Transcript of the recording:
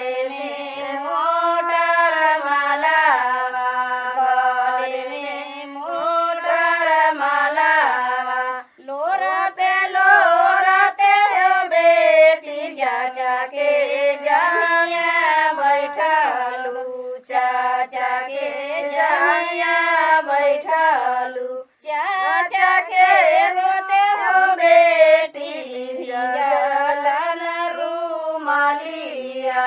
गले में मोटर मालावा, गले में मोटर मालावा। लोरते लोरते हो बेटी चाचा के जहिया बैठलू, चाचा के जहिया बैठलू। चाचा के रोते हो बेटी भिजलन रूमालिया।